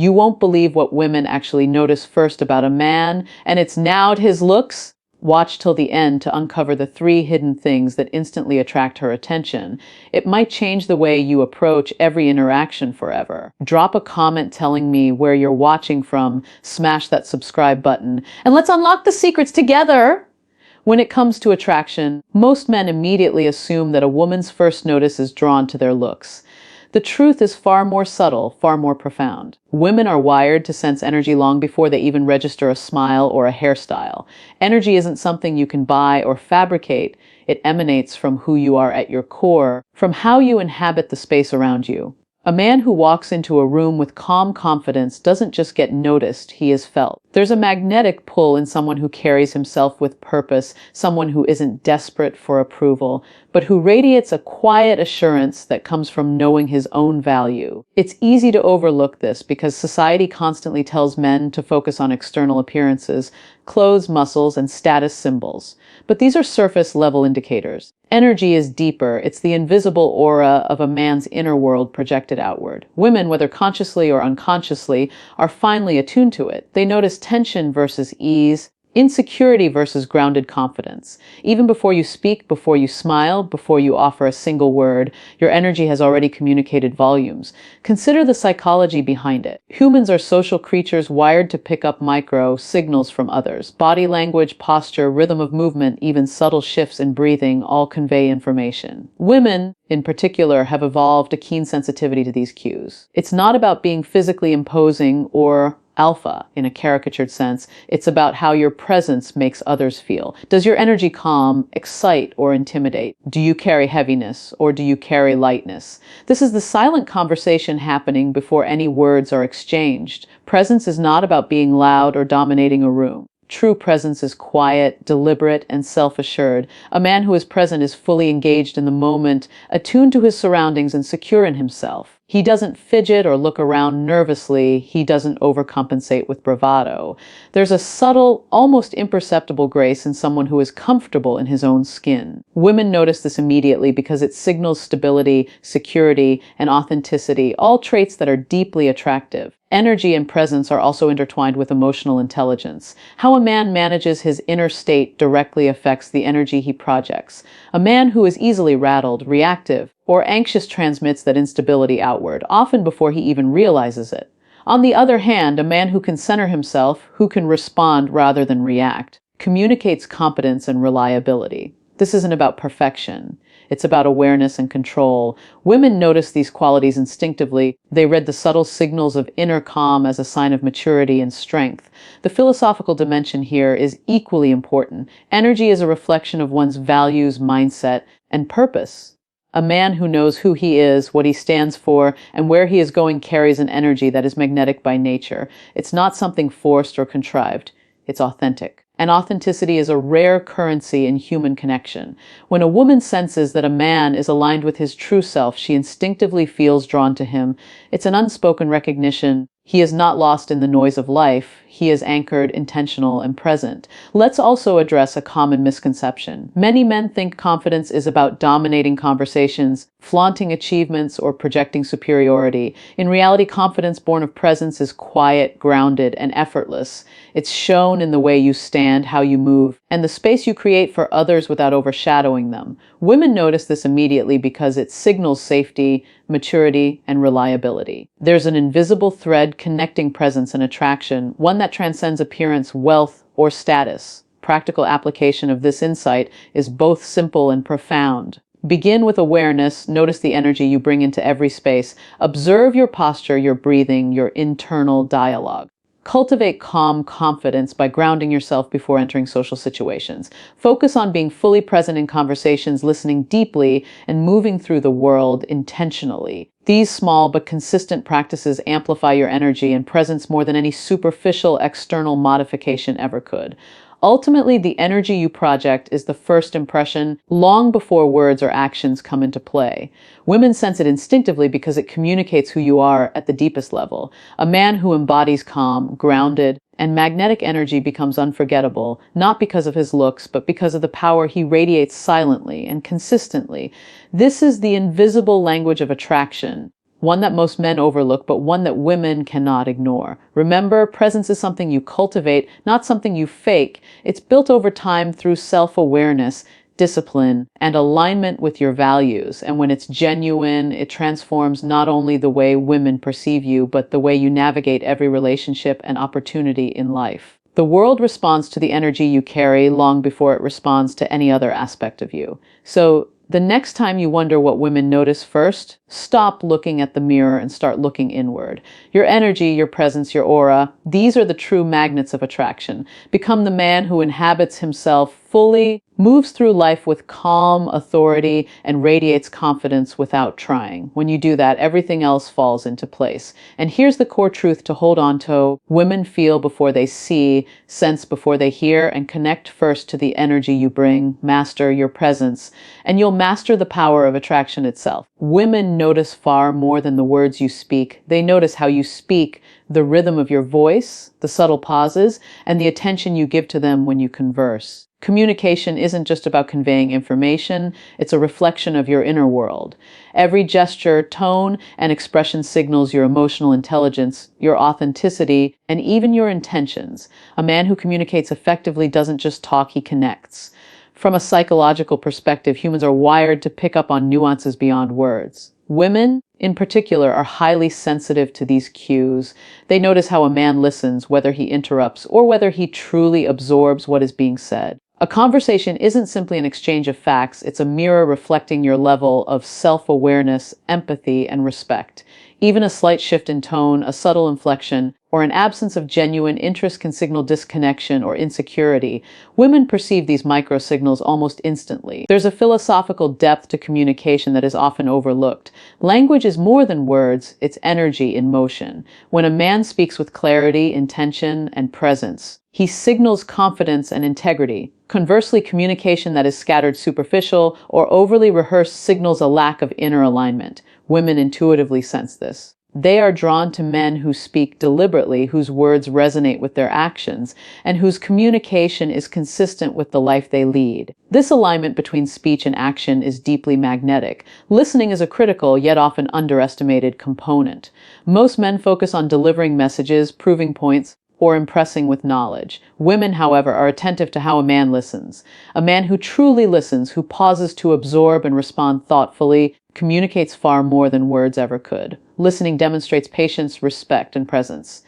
You won't believe what women actually notice first about a man, and it's not his looks. Watch till the end to uncover the 3 hidden things that instantly attract her attention. It might change the way you approach every interaction forever. Drop a comment telling me where you're watching from, smash that subscribe button, and let's unlock the secrets together! When it comes to attraction, most men immediately assume that a woman's first notice is drawn to their looks. The truth is far more subtle, far more profound. Women are wired to sense energy long before they even register a smile or a hairstyle. Energy isn't something you can buy or fabricate. It emanates from who you are at your core, from how you inhabit the space around you. A man who walks into a room with calm confidence doesn't just get noticed, he is felt. There's a magnetic pull in someone who carries himself with purpose, someone who isn't desperate for approval, but who radiates a quiet assurance that comes from knowing his own value. It's easy to overlook this because society constantly tells men to focus on external appearances, clothes, muscles, and status symbols. But these are surface-level indicators. Energy is deeper. It's the invisible aura of a man's inner world projected outward. Women, whether consciously or unconsciously, are finely attuned to it. They notice tension versus ease, insecurity versus grounded confidence. Even before you speak, before you smile, before you offer a single word, your energy has already communicated volumes. Consider the psychology behind it. Humans are social creatures wired to pick up micro signals from others. Body language, posture, rhythm of movement, even subtle shifts in breathing all convey information. Women, in particular, have evolved a keen sensitivity to these cues. It's not about being physically imposing or alpha in a caricatured sense. It's about how your presence makes others feel. Does your energy calm, excite, or intimidate? Do you carry heaviness, or do you carry lightness? This is the silent conversation happening before any words are exchanged. Presence is not about being loud or dominating a room. True presence is quiet, deliberate, and self-assured. A man who is present is fully engaged in the moment, attuned to his surroundings, and secure in himself. He doesn't fidget or look around nervously. He doesn't overcompensate with bravado. There's a subtle, almost imperceptible grace in someone who is comfortable in his own skin. Women notice this immediately because it signals stability, security, and authenticity, all traits that are deeply attractive. Energy and presence are also intertwined with emotional intelligence. How a man manages his inner state directly affects the energy he projects. A man who is easily rattled, reactive, or anxious transmits that instability outward, often before he even realizes it. On the other hand, a man who can center himself, who can respond rather than react, communicates competence and reliability. This isn't about perfection. It's about awareness and control. Women notice these qualities instinctively. They read the subtle signals of inner calm as a sign of maturity and strength. The philosophical dimension here is equally important. Energy is a reflection of one's values, mindset, and purpose. A man who knows who he is, what he stands for, and where he is going carries an energy that is magnetic by nature. It's not something forced or contrived. It's authentic. And authenticity is a rare currency in human connection. When a woman senses that a man is aligned with his true self, she instinctively feels drawn to him. It's an unspoken recognition. He is not lost in the noise of life. He is anchored, intentional, and present. Let's also address a common misconception. Many men think confidence is about dominating conversations, flaunting achievements, or projecting superiority. In reality, confidence born of presence is quiet, grounded, and effortless. It's shown in the way you stand, how you move, and the space you create for others without overshadowing them. Women notice this immediately because it signals safety, maturity, and reliability. There's an invisible thread connecting presence and attraction, one that transcends appearance, wealth, or status. Practical application of this insight is both simple and profound. Begin with awareness. Notice the energy you bring into every space. Observe your posture, your breathing, your internal dialogue. Cultivate calm confidence by grounding yourself before entering social situations. Focus on being fully present in conversations, listening deeply, and moving through the world intentionally. These small but consistent practices amplify your energy and presence more than any superficial external modification ever could. Ultimately, the energy you project is the first impression long before words or actions come into play. Women sense it instinctively because it communicates who you are at the deepest level. A man who embodies calm, grounded, and magnetic energy becomes unforgettable, not because of his looks, but because of the power he radiates silently and consistently. This is the invisible language of attraction. one that most men overlook, but one that women cannot ignore. Remember, presence is something you cultivate, not something you fake. It's built over time through self-awareness, discipline, and alignment with your values. And when it's genuine, it transforms not only the way women perceive you, but the way you navigate every relationship and opportunity in life. The world responds to the energy you carry long before it responds to any other aspect of you. So the next time you wonder what women notice first, stop looking at the mirror and start looking inward. Your energy, your presence, your aura, these are the true magnets of attraction. Become the man who inhabits himself fully, moves through life with calm authority, and radiates confidence without trying. When you do that, everything else falls into place. And here's the core truth to hold on to. Women feel before they see, sense before they hear, and connect first to the energy you bring. Master your presence, and you'll master the power of attraction itself. Women notice far more than the words you speak. They notice how you speak, the rhythm of your voice, the subtle pauses, and the attention you give to them when you converse. Communication isn't just about conveying information, it's a reflection of your inner world. Every gesture, tone, and expression signals your emotional intelligence, your authenticity, and even your intentions. A man who communicates effectively doesn't just talk, he connects. From a psychological perspective, humans are wired to pick up on nuances beyond words. Women, in particular, are highly sensitive to these cues. They notice how a man listens, whether he interrupts, or whether he truly absorbs what is being said. A conversation isn't simply an exchange of facts, it's a mirror reflecting your level of self-awareness, empathy, and respect. Even a slight shift in tone, a subtle inflection, or an absence of genuine interest can signal disconnection or insecurity. Women perceive these microsignals almost instantly. There's a philosophical depth to communication that is often overlooked. Language is more than words, it's energy in motion. When a man speaks with clarity, intention, and presence, he signals confidence and integrity. Conversely, communication that is scattered, superficial, or overly rehearsed signals a lack of inner alignment. Women intuitively sense this. They are drawn to men who speak deliberately, whose words resonate with their actions, and whose communication is consistent with the life they lead. This alignment between speech and action is deeply magnetic. Listening is a critical, yet often underestimated component. Most men focus on delivering messages, proving points, or impressing with knowledge. Women, however, are attentive to how a man listens. A man who truly listens, who pauses to absorb and respond thoughtfully, communicates far more than words ever could. Listening demonstrates patience, respect, and presence.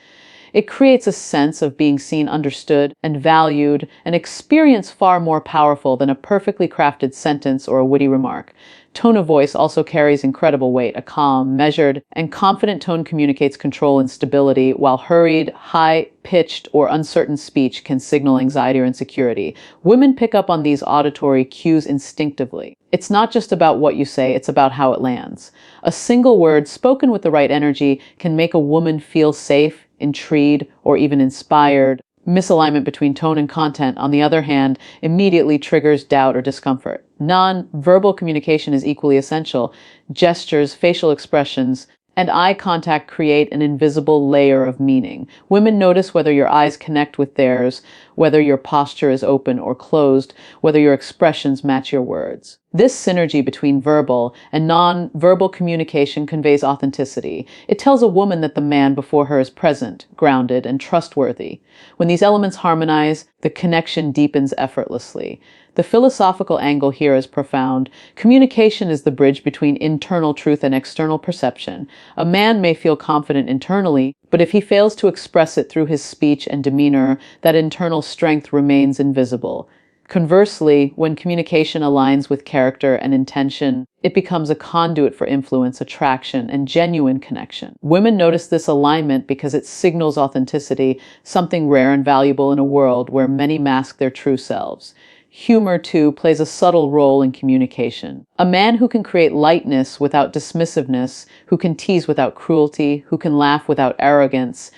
It creates a sense of being seen, understood, and valued, an experience far more powerful than a perfectly crafted sentence or a witty remark. Tone of voice also carries incredible weight. A calm, measured, and confident tone communicates control and stability, while hurried, high-pitched, or uncertain speech can signal anxiety or insecurity. Women pick up on these auditory cues instinctively. It's not just about what you say, it's about how it lands. A single word spoken with the right energy can make a woman feel safe, intrigued, or even inspired. Misalignment between tone and content, on the other hand, immediately triggers doubt or discomfort. Non-verbal communication is equally essential. Gestures, facial expressions, and eye contact create an invisible layer of meaning. Women notice whether your eyes connect with theirs, whether your posture is open or closed, whether your expressions match your words. This synergy between verbal and non-verbal communication conveys authenticity. It tells a woman that the man before her is present, grounded, and trustworthy. When these elements harmonize, the connection deepens effortlessly. The philosophical angle here is profound. Communication is the bridge between internal truth and external perception. A man may feel confident internally, but if he fails to express it through his speech and demeanor, that internal strength remains invisible. Conversely, when communication aligns with character and intention, it becomes a conduit for influence, attraction, and genuine connection. Women notice this alignment because it signals authenticity, something rare and valuable in a world where many mask their true selves. Humor, too, plays a subtle role in communication. A man who can create lightness without dismissiveness, who can tease without cruelty, who can laugh without arrogance,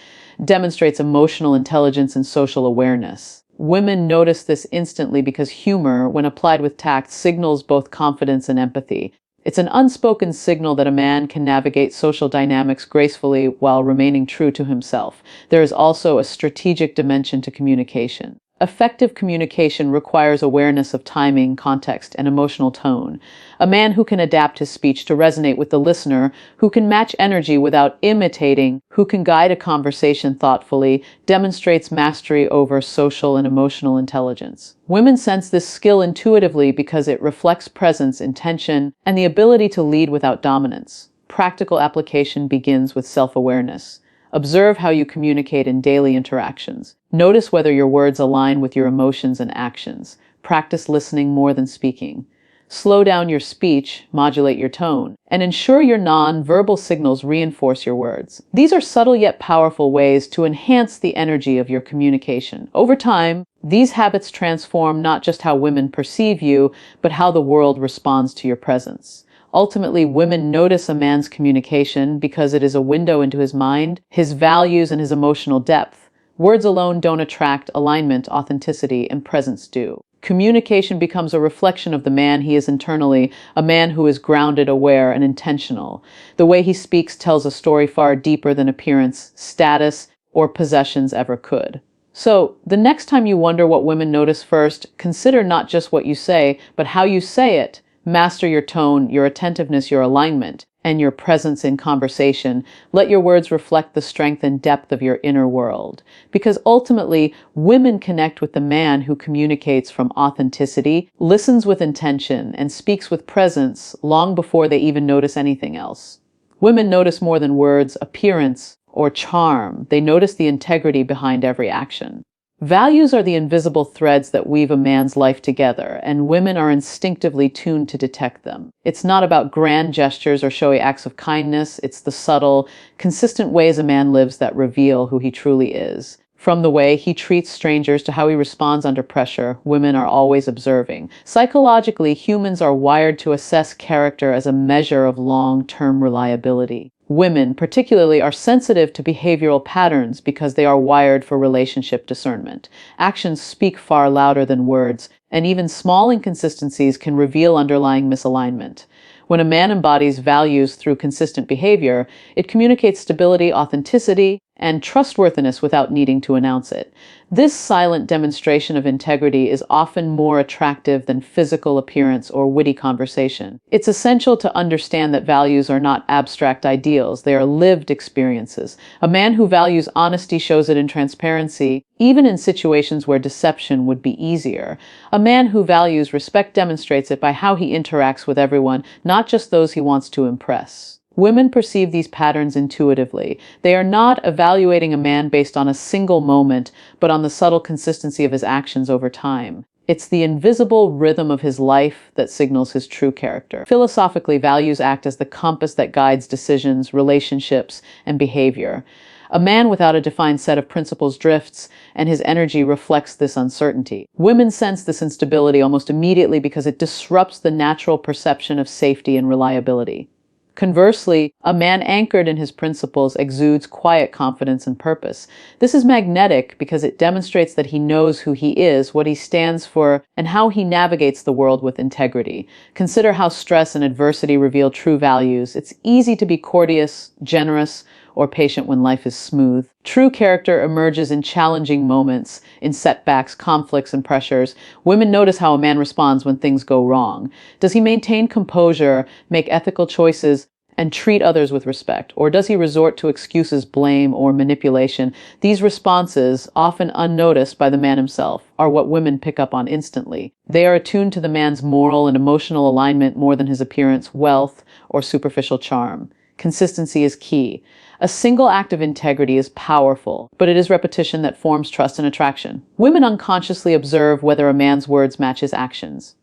demonstrates emotional intelligence and social awareness. Women notice this instantly because humor, when applied with tact, signals both confidence and empathy. It's an unspoken signal that a man can navigate social dynamics gracefully while remaining true to himself. There is also a strategic dimension to communication. Effective communication requires awareness of timing, context, and emotional tone. A man who can adapt his speech to resonate with the listener, who can match energy without imitating, who can guide a conversation thoughtfully, demonstrates mastery over social and emotional intelligence. Women sense this skill intuitively because it reflects presence, intention, and the ability to lead without dominance. Practical application begins with self-awareness. Observe how you communicate in daily interactions. Notice whether your words align with your emotions and actions. Practice listening more than speaking. Slow down your speech, modulate your tone, and ensure your non-verbal signals reinforce your words. These are subtle yet powerful ways to enhance the energy of your communication. Over time, these habits transform not just how women perceive you, but how the world responds to your presence. Ultimately, women notice a man's communication because it is a window into his mind, his values, and his emotional depth. Words alone don't attract alignment, authenticity, and presence do. Communication becomes a reflection of the man he is internally, a man who is grounded, aware, and intentional. The way he speaks tells a story far deeper than appearance, status, or possessions ever could. So, the next time you wonder what women notice first, consider not just what you say, but how you say it. Master your tone, your attentiveness, your alignment, and your presence in conversation. Let your words reflect the strength and depth of your inner world. Because ultimately, women connect with the man who communicates from authenticity, listens with intention, and speaks with presence long before they even notice anything else. Women notice more than words, appearance, or charm. They notice the integrity behind every action. Values are the invisible threads that weave a man's life together, and women are instinctively tuned to detect them. It's not about grand gestures or showy acts of kindness, it's the subtle, consistent ways a man lives that reveal who he truly is. From the way he treats strangers to how he responds under pressure, women are always observing. Psychologically, humans are wired to assess character as a measure of long-term reliability. Women, particularly, are sensitive to behavioral patterns because they are wired for relationship discernment. Actions speak far louder than words, and even small inconsistencies can reveal underlying misalignment. When a man embodies values through consistent behavior, it communicates stability, authenticity, and trustworthiness without needing to announce it. This silent demonstration of integrity is often more attractive than physical appearance or witty conversation. It's essential to understand that values are not abstract ideals, they are lived experiences. A man who values honesty shows it in transparency, even in situations where deception would be easier. A man who values respect demonstrates it by how he interacts with everyone, not just those he wants to impress. Women perceive these patterns intuitively. They are not evaluating a man based on a single moment, but on the subtle consistency of his actions over time. It's the invisible rhythm of his life that signals his true character. Philosophically, values act as the compass that guides decisions, relationships, and behavior. A man without a defined set of principles drifts, and his energy reflects this uncertainty. Women sense this instability almost immediately because it disrupts the natural perception of safety and reliability. Conversely, a man anchored in his principles exudes quiet confidence and purpose. This is magnetic because it demonstrates that he knows who he is, what he stands for, and how he navigates the world with integrity. Consider how stress and adversity reveal true values. It's easy to be courteous, generous, or patient when life is smooth. True character emerges in challenging moments, in setbacks, conflicts, and pressures. Women notice how a man responds when things go wrong. Does he maintain composure, make ethical choices, and treat others with respect? Or does he resort to excuses, blame, or manipulation? These responses, often unnoticed by the man himself, are what women pick up on instantly. They are attuned to the man's moral and emotional alignment more than his appearance, wealth, or superficial charm. Consistency is key. A single act of integrity is powerful, but it is repetition that forms trust and attraction. Women unconsciously observe whether a man's words match his actions.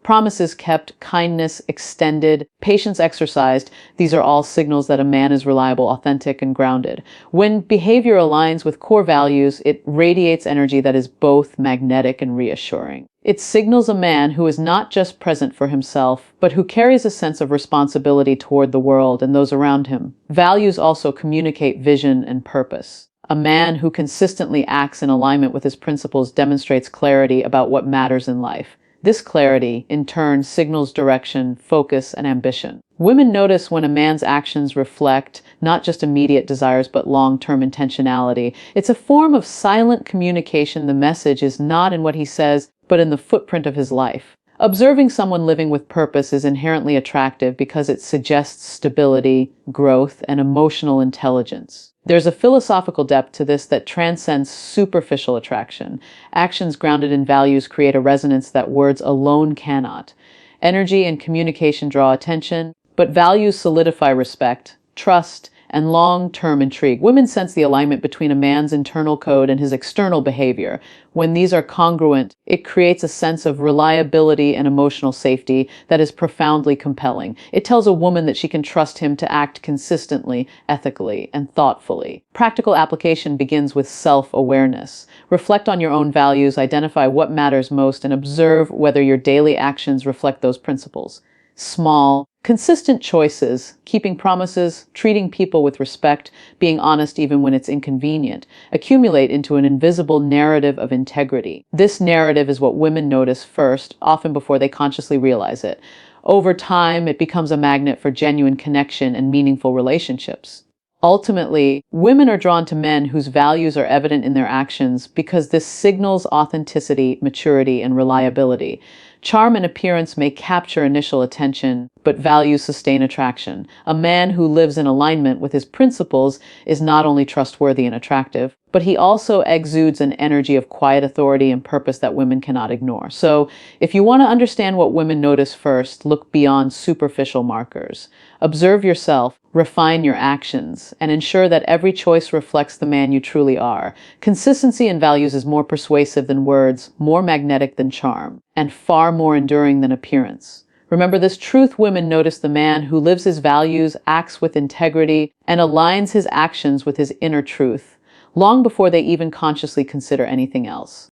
Promises kept, kindness extended, patience exercised, these are all signals that a man is reliable, authentic, and grounded. When behavior aligns with core values, it radiates energy that is both magnetic and reassuring. It signals a man who is not just present for himself, but who carries a sense of responsibility toward the world and those around him. Values also communicate vision and purpose. A man who consistently acts in alignment with his principles demonstrates clarity about what matters in life. This clarity, in turn, signals direction, focus, and ambition. Women notice when a man's actions reflect not just immediate desires but long-term intentionality. It's a form of silent communication. The message is not in what he says, but in the footprint of his life. Observing someone living with purpose is inherently attractive because it suggests stability, growth, and emotional intelligence. There's a philosophical depth to this that transcends superficial attraction. Actions grounded in values create a resonance that words alone cannot. Energy and communication draw attention, but values solidify respect, trust, and long-term intrigue. Women sense the alignment between a man's internal code and his external behavior. When these are congruent, it creates a sense of reliability and emotional safety that is profoundly compelling. It tells a woman that she can trust him to act consistently, ethically, and thoughtfully. Practical application begins with self-awareness. Reflect on your own values, identify what matters most, and observe whether your daily actions reflect those principles. Small, consistent choices, keeping promises, treating people with respect, being honest even when it's inconvenient, accumulate into an invisible narrative of integrity. This narrative is what women notice first, often before they consciously realize it. Over time, it becomes a magnet for genuine connection and meaningful relationships. Ultimately, women are drawn to men whose values are evident in their actions because this signals authenticity, maturity, and reliability. Charm and appearance may capture initial attention, but values sustain attraction. A man who lives in alignment with his principles is not only trustworthy and attractive, but he also exudes an energy of quiet authority and purpose that women cannot ignore. So, if you want to understand what women notice first, look beyond superficial markers. Observe yourself, refine your actions, and ensure that every choice reflects the man you truly are. Consistency in values is more persuasive than words, more magnetic than charm, and far more enduring than appearance. Remember this truth: women notice the man who lives his values, acts with integrity, and aligns his actions with his inner truth, long before they even consciously consider anything else.